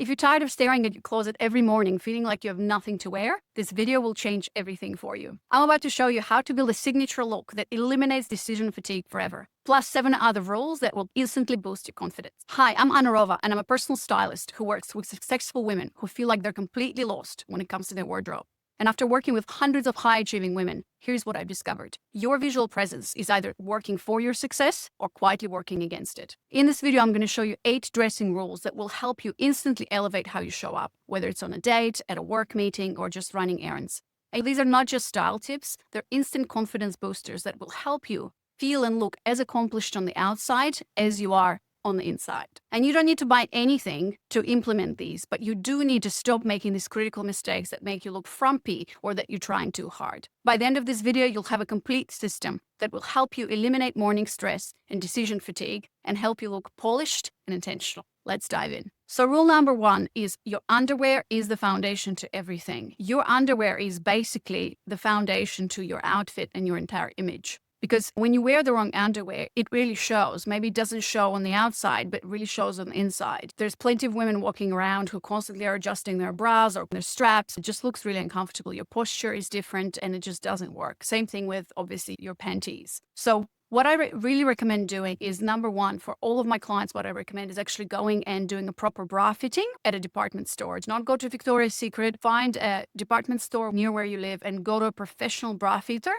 If you're tired of staring at your closet every morning feeling like you have nothing to wear, this video will change everything for you. I'm about to show you how to build a signature look that eliminates decision fatigue forever, plus 7 other rules that will instantly boost your confidence. Hi, I'm Anna Rova, and I'm a personal stylist who works with successful women who feel like they're completely lost when it comes to their wardrobe. And after working with hundreds of high-achieving women, here's what I've discovered. Your visual presence is either working for your success or quietly working against it. In this video, I'm going to show you 8 dressing rules that will help you instantly elevate how you show up, whether it's on a date, at a work meeting, or just running errands. And these are not just style tips, they're instant confidence boosters that will help you feel and look as accomplished on the outside as you are on the inside. And you don't need to buy anything to implement these, but you do need to stop making these critical mistakes that make you look frumpy or that you're trying too hard. By the end of this video, you'll have a complete system that will help you eliminate morning stress and decision fatigue and help you look polished and intentional. Let's dive in. So rule number 1 is your underwear is the foundation to everything. Your underwear is basically the foundation to your outfit and your entire image. Because when you wear the wrong underwear, it really shows. Maybe it doesn't show on the outside, but it really shows on the inside. There's plenty of women walking around who constantly are adjusting their bras or their straps. It just looks really uncomfortable. Your posture is different and it just doesn't work. Same thing with, obviously, your panties. So what I really recommend doing is, number 1, for all of my clients, what I recommend is actually going and doing a proper bra fitting at a department store. Do not go to Victoria's Secret. Find a department store near where you live and go to a professional bra fitter.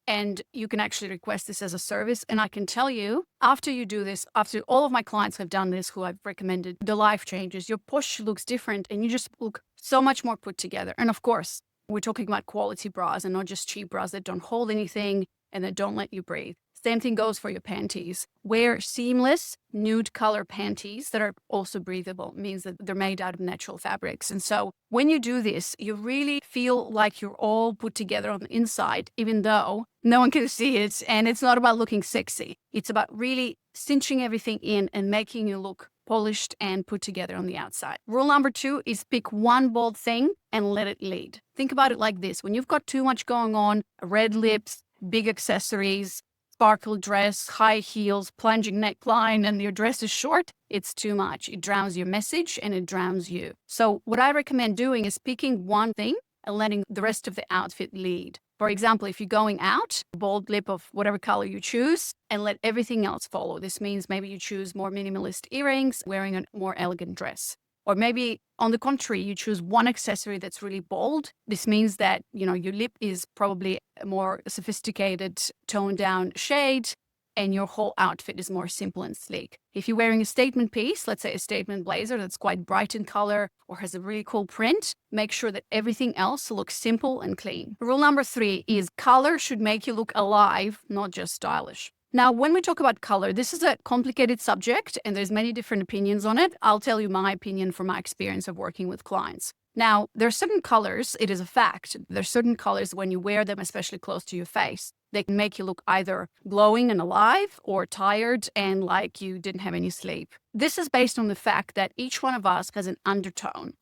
And you can actually request this as a service. And I can tell you, after you do this, after all of my clients have done this, who I've recommended, the life changes. Your posture looks different and you just look so much more put together. And of course, we're talking about quality bras and not just cheap bras that don't hold anything and that don't let you breathe. Same thing goes for your panties. Wear seamless, nude color panties that are also breathable. It means that they're made out of natural fabrics. And so when you do this, you really feel like you're all put together on the inside, even though no one can see it. And it's not about looking sexy. It's about really cinching everything in and making you look polished and put together on the outside. Rule number 2 is pick one bold thing and let it lead. Think about it like this. When you've got too much going on, red lips, big accessories, sparkle dress, high heels, plunging neckline, and your dress is short, it's too much. It drowns your message and it drowns you. So what I recommend doing is picking one thing and letting the rest of the outfit lead. For example, if you're going out, bold lip of whatever color you choose and let everything else follow. This means maybe you choose more minimalist earrings, wearing a more elegant dress. Or maybe on the contrary, you choose one accessory that's really bold. This means that, your lip is probably a more sophisticated, toned down shade, and your whole outfit is more simple and sleek. If you're wearing a statement piece, let's say a statement blazer that's quite bright in color or has a really cool print, make sure that everything else looks simple and clean. Rule number 3 is color should make you look alive, not just stylish. Now, when we talk about color, this is a complicated subject and there's many different opinions on it. I'll tell you my opinion from my experience of working with clients. Now, there are certain colors, it is a fact. There are certain colors when you wear them, especially close to your face, they can make you look either glowing and alive or tired and like you didn't have any sleep. This is based on the fact that each one of us has an undertone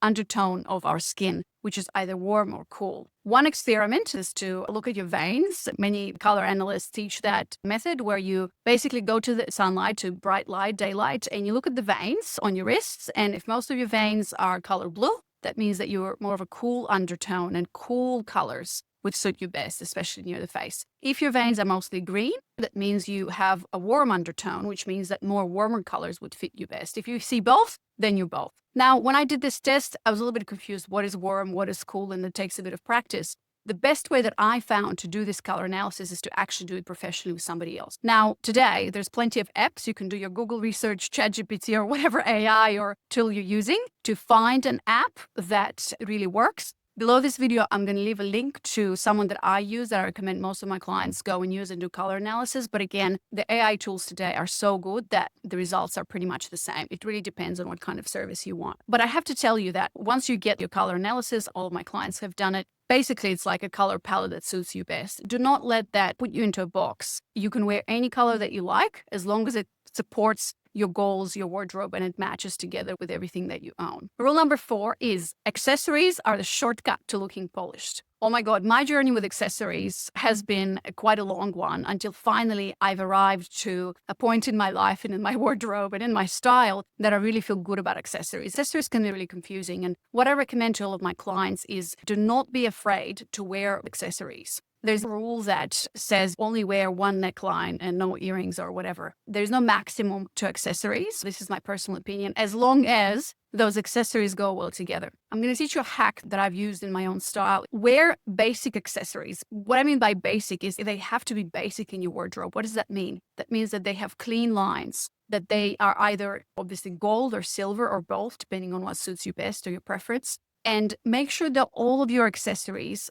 of our skin, which is either warm or cool. One experiment is to look at your veins. Many color analysts teach that method where you basically go to the sunlight, to bright light, daylight, and you look at the veins on your wrists. And if most of your veins are color blue, that means that you're more of a cool undertone and cool colors would suit you best, especially near the face. If your veins are mostly green, that means you have a warm undertone, which means that more warmer colors would fit you best. If you see both, then you're both. Now, when I did this test, I was a little bit confused. What is warm? What is cool? And it takes a bit of practice. The best way that I found to do this color analysis is to actually do it professionally with somebody else. Now, today, there's plenty of apps. You can do your Google research, ChatGPT, or whatever AI or tool you're using to find an app that really works. Below this video, I'm going to leave a link to someone that I use that I recommend most of my clients go and use and do color analysis. But again, the AI tools today are so good that the results are pretty much the same. It really depends on what kind of service you want. But I have to tell you that once you get your color analysis, all of my clients have done it. Basically, it's like a color palette that suits you best. Do not let that put you into a box. You can wear any color that you like as long as it supports your goals, your wardrobe, and it matches together with everything that you own. Rule number 4 is accessories are the shortcut to looking polished. Oh my God, my journey with accessories has been quite a long one until finally I've arrived to a point in my life and in my wardrobe and in my style that I really feel good about accessories. Accessories can be really confusing. And what I recommend to all of my clients is do not be afraid to wear accessories. There's a rule that says only wear one neckline and no earrings or whatever. There's no maximum to accessories. This is my personal opinion, as long as those accessories go well together. I'm going to teach you a hack that I've used in my own style. Wear basic accessories. What I mean by basic is they have to be basic in your wardrobe. What does that mean? That means that they have clean lines, that they are either obviously gold or silver or both, depending on what suits you best or your preference. And make sure that all of your accessories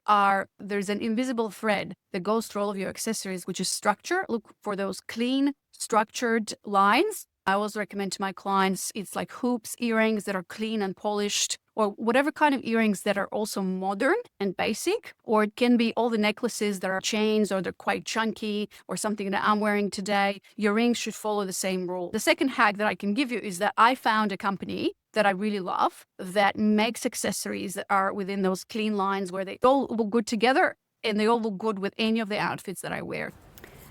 there's an invisible thread that goes through all of your accessories, which is structure. Look for those clean, structured lines. I always recommend to my clients, it's like hoops, earrings that are clean and polished, or whatever kind of earrings that are also modern and basic, or it can be all the necklaces that are chains or they're quite chunky or something that I'm wearing today. Your rings should follow the same rule. The second hack that I can give you is that I found a company that I really love that makes accessories that are within those clean lines where they all look good together and they all look good with any of the outfits that I wear.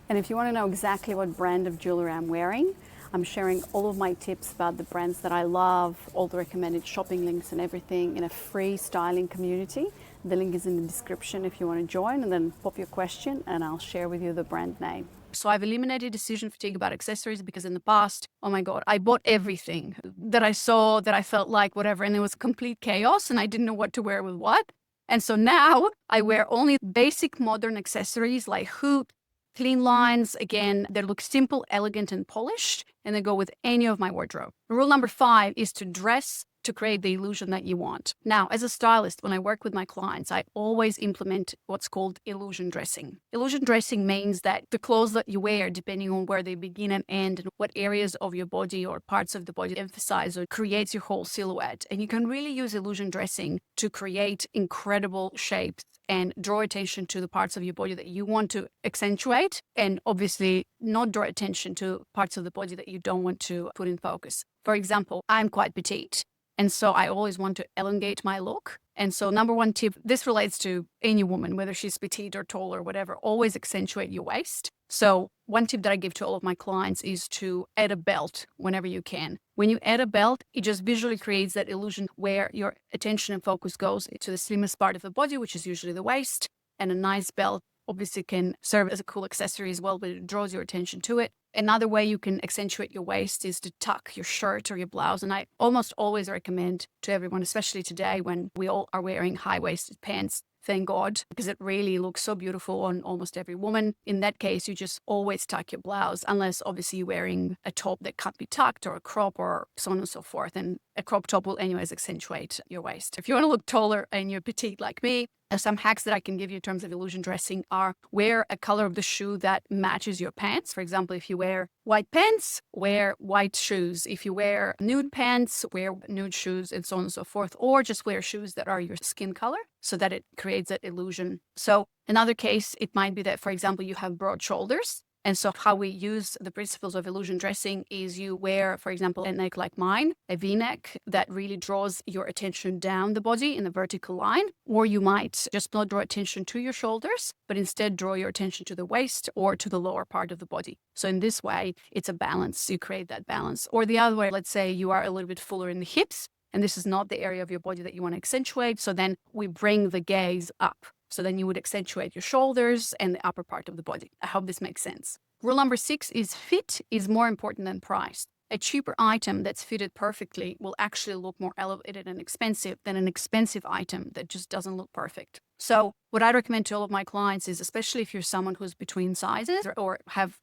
And if you want to know exactly what brand of jewelry I'm wearing, I'm sharing all of my tips about the brands that I love, all the recommended shopping links and everything in a free styling community. The link is in the description if you want to join, and then pop your question and I'll share with you the brand name. So I've eliminated decision fatigue about accessories because in the past, oh my God, I bought everything that I saw, that I felt like, whatever, and it was complete chaos and I didn't know what to wear with what. And so now I wear only basic modern accessories like hoop, clean lines. Again, they look simple, elegant, and polished, and they go with any of my wardrobe. Rule number 5 is to dress to create the illusion that you want. Now, as a stylist, when I work with my clients, I always implement what's called illusion dressing. Illusion dressing means that the clothes that you wear, depending on where they begin and end and what areas of your body or parts of the body emphasize or creates your whole silhouette. And you can really use illusion dressing to create incredible shapes and draw attention to the parts of your body that you want to accentuate, and obviously not draw attention to parts of the body that you don't want to put in focus. For example, I'm quite petite. And so I always want to elongate my look. And so number 1 tip, this relates to any woman, whether she's petite or tall or whatever, always accentuate your waist. So one tip that I give to all of my clients is to add a belt whenever you can. When you add a belt, it just visually creates that illusion where your attention and focus goes to the slimmest part of the body, which is usually the waist, and a nice belt obviously can serve as a cool accessory as well, but it draws your attention to it. Another way you can accentuate your waist is to tuck your shirt or your blouse. And I almost always recommend to everyone, especially today when we all are wearing high-waisted pants, thank God, because it really looks so beautiful on almost every woman. In that case, you just always tuck your blouse, unless obviously you're wearing a top that can't be tucked or a crop or so on and so forth. And a crop top will anyways accentuate your waist. If you want to look taller and you're petite like me, some hacks that I can give you in terms of illusion dressing are wear a color of the shoe that matches your pants. For example, if you wear white pants, wear white shoes. If you wear nude pants, wear nude shoes, and so on and so forth. Or just wear shoes that are your skin color so that it creates that illusion. So another case, it might be that, for example, you have broad shoulders. And so how we use the principles of illusion dressing is you wear, for example, a neck like mine, a V-neck that really draws your attention down the body in a vertical line, or you might just not draw attention to your shoulders, but instead draw your attention to the waist or to the lower part of the body. So in this way, it's a balance. You create that balance. Or the other way, let's say you are a little bit fuller in the hips, and this is not the area of your body that you want to accentuate. So then we bring the gaze up. So then you would accentuate your shoulders and the upper part of the body. I hope this makes sense. Rule number 6 is fit is more important than price. A cheaper item that's fitted perfectly will actually look more elevated and expensive than an expensive item that just doesn't look perfect. So what I recommend to all of my clients is, especially if you're someone who's between sizes or have,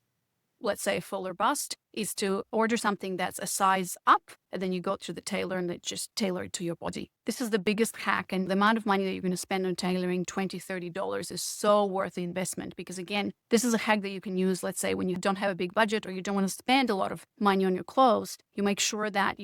let's say, a fuller bust, is to order something that's a size up, and then you go to the tailor and they just tailor it to your body. This is the biggest hack, and the amount of money that you're going to spend on tailoring, $20, $30, is so worth the investment, because again, this is a hack that you can use, let's say, when you don't have a big budget or you don't want to spend a lot of money on your clothes. You make sure that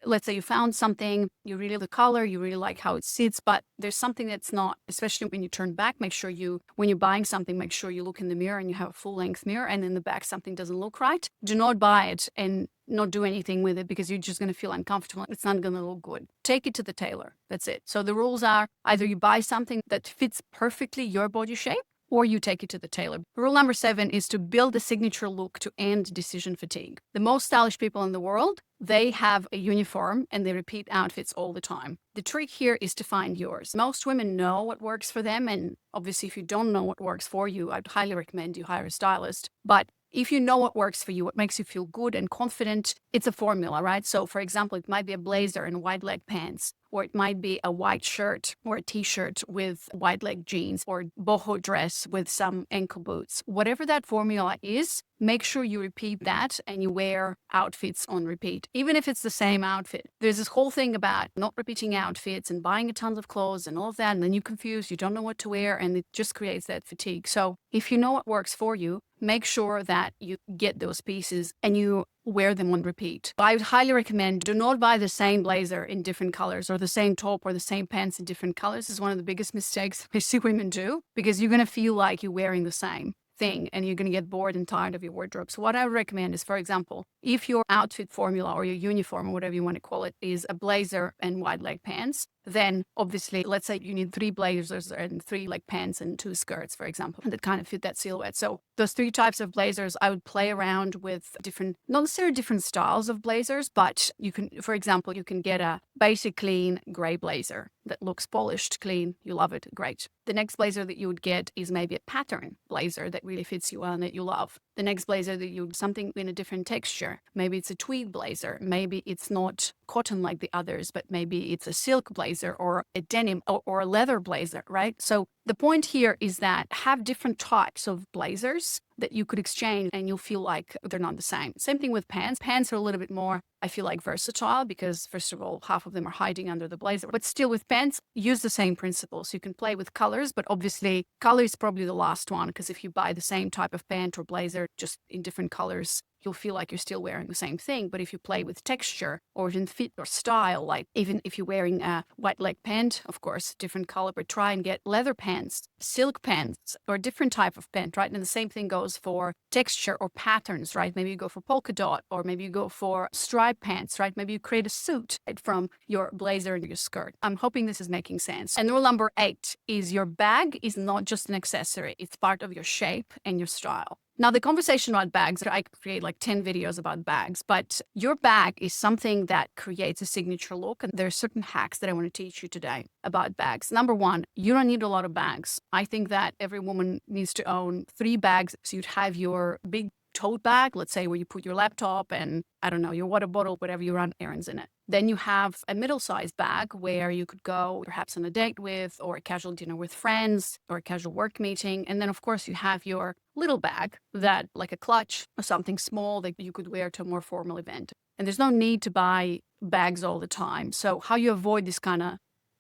let's say you found something, you really like the color, you really like how it sits, but there's something that's not, especially when you turn back, make sure when you're buying something, make sure you look in the mirror and you have a full length mirror, and in the back something doesn't look right. Do not buy buy it and not do anything with it because you're just going to feel uncomfortable. It's not going to look good. Take it to the tailor. That's it. So the rules are either you buy something that fits perfectly your body shape, or you take it to the tailor. Rule number 7 is to build a signature look to end decision fatigue. The most stylish people in the world, they have a uniform and they repeat outfits all the time. The trick here is to find yours. Most women know what works for them, and obviously if you don't know what works for you, I'd highly recommend you hire a stylist. But if you know what works for you, what makes you feel good and confident, it's a formula, right? So for example, it might be a blazer and wide leg pants, or it might be a white shirt or a t-shirt with wide leg jeans, or boho dress with some ankle boots. Whatever that formula is, make sure you repeat that and you wear outfits on repeat, even if it's the same outfit. There's this whole thing about not repeating outfits and buying a ton of clothes and all of that, and then you're confused, you don't know what to wear, and it just creates that fatigue. So if you know what works for you, make sure that you get those pieces and you wear them on repeat. I would highly recommend, do not buy the same blazer in different colors, or the same top or the same pants in different colors. This is one of the biggest mistakes I see women do, because you're going to feel like you're wearing the same thing and you're going to get bored and tired of your wardrobe. So what I would recommend is, for example, if your outfit formula or your uniform or whatever you want to call it is a blazer and wide leg pants, then obviously, let's say you need 3 blazers and 3 leg pants and 2 skirts, for example, that kind of fit that silhouette. So those 3 types of blazers, I would play around with different, not necessarily different styles of blazers, but you can, for example, you can get a basic clean gray blazer that looks polished, clean, you love it, great. The next blazer that you would get is maybe a pattern blazer that really fits you well and that you love. The next blazer that you, something in a different texture. Maybe it's a tweed blazer. Maybe it's not cotton like the others, but maybe it's a silk blazer or a denim or a leather blazer, right? So the point here is that have different types of blazers that you could exchange and you'll feel like they're not the same. Same thing with pants. Pants are a little bit more, I feel like, versatile because, first of all, half of them are hiding under the blazer. But still with pants, use the same principles. You can play with colors, but obviously color is probably the last one, because if you buy the same type of pant or blazer just in different colors, you'll feel like you're still wearing the same thing. But if you play with texture or even fit or style, like even if you're wearing a white leg pant, of course, different color, but try and get leather pants, silk pants, or a different type of pant, right? And the same thing goes for texture or patterns, right? Maybe you go for polka dot, or maybe you go for stripe pants, right? Maybe you create a suit from your blazer and your skirt. I'm hoping this is making sense. And rule number 8 is your bag is not just an accessory. It's part of your shape and your style. Now, the conversation about bags, I could create like 10 videos about bags, but your bag is something that creates a signature look. And there are certain hacks that I want to teach you today about bags. Number 1, you don't need a lot of bags. I think that every woman needs to own 3 bags. So you'd have your big tote bag, let's say, where you put your laptop and, I don't know, your water bottle, whatever, you run errands in it. Then you have a middle-sized bag where you could go perhaps on a date with, or a casual dinner with friends, or a casual work meeting. And then, of course, you have your little bag that, like a clutch or something small that you could wear to a more formal event. And there's no need to buy bags all the time. So how you avoid this kind of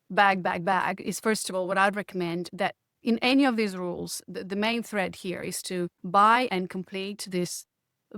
bag is, first of all, what I'd recommend that in any of these rules, the main thread here is to buy and complete this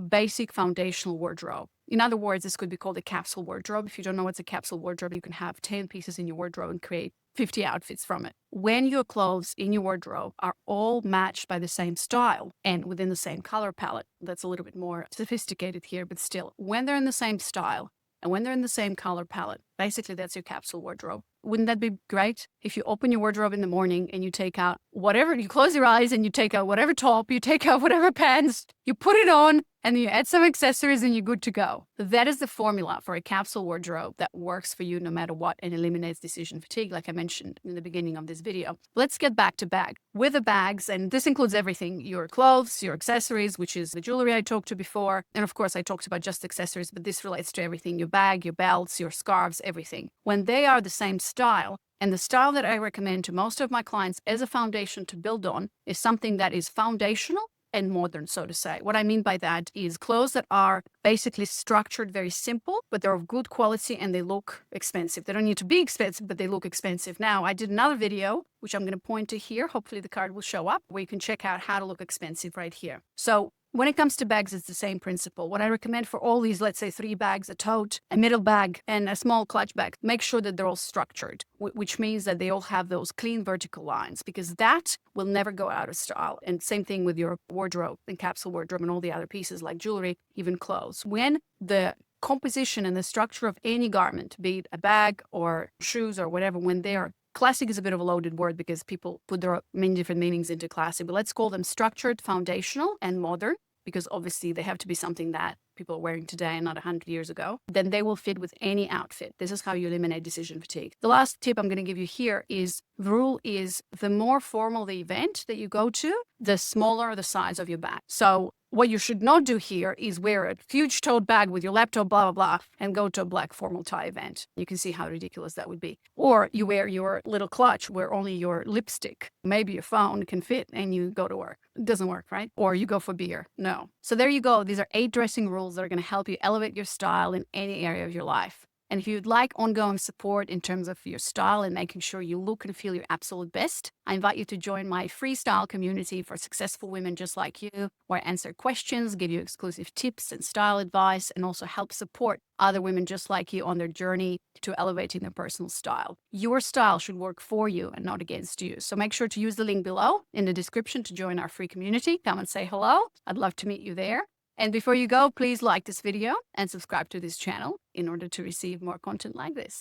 basic foundational wardrobe. In other words, this could be called a capsule wardrobe. If you don't know what's a capsule wardrobe, you can have 10 pieces in your wardrobe and create 50 outfits from it. When your clothes in your wardrobe are all matched by the same style and within the same color palette, that's a little bit more sophisticated here, but still, when they're in the same style and when they're in the same color palette, basically that's your capsule wardrobe. Wouldn't that be great? If you open your wardrobe in the morning and you take out whatever, you close your eyes and you take out whatever top, you take out whatever pants, you put it on, and you add some accessories and you're good to go. That is the formula for a capsule wardrobe that works for you no matter what and eliminates decision fatigue, like I mentioned in the beginning of this video. Let's get back to bag. With the bags, and this includes everything, your clothes, your accessories, which is the jewelry I talked to before. And of course, I talked about just accessories, but this relates to everything, your bag, your belts, your scarves, everything. When they are the same style, and the style that I recommend to most of my clients as a foundation to build on is something that is foundational and modern, so to say. What I mean by that is clothes that are basically structured very simple, but they're of good quality and they look expensive. They don't need to be expensive, but they look expensive. Now, I did another video, which I'm going to point to here. Hopefully the card will show up, where you can check out how to look expensive right here. So When it comes to bags, it's the same principle. What I recommend for all these, let's say 3 bags, a tote, a middle bag, and a small clutch bag, make sure that they're all structured, which means that they all have those clean vertical lines, because that will never go out of style. And same thing with your wardrobe and capsule wardrobe and all the other pieces like jewelry, even clothes. When the composition and the structure of any garment, be it a bag or shoes or whatever, when they are classic is a bit of a loaded word because people put their many different meanings into classic, but let's call them structured, foundational, and modern, because obviously they have to be something that people are wearing today and not 100 years ago. Then they will fit with any outfit. This is how you eliminate decision fatigue. The last tip I'm going to give you here is the rule is the more formal the event that you go to, the smaller the size of your bag. So what you should not do here is wear a huge tote bag with your laptop, blah, blah, blah, and go to a black formal tie event. You can see how ridiculous that would be. Or you wear your little clutch where only your lipstick, maybe your phone can fit, and you go to work. It doesn't work, right? Or you go for beer. No. So there you go. These are 8 dressing rules that are going to help you elevate your style in any area of your life. And if you'd like ongoing support in terms of your style and making sure you look and feel your absolute best, I invite you to join my freestyle community for successful women just like you, where I answer questions, give you exclusive tips and style advice, and also help support other women just like you on their journey to elevating their personal style. Your style should work for you and not against you. So make sure to use the link below in the description to join our free community. Come and say hello. I'd love to meet you there. And before you go, please like this video and subscribe to this channel in order to receive more content like this.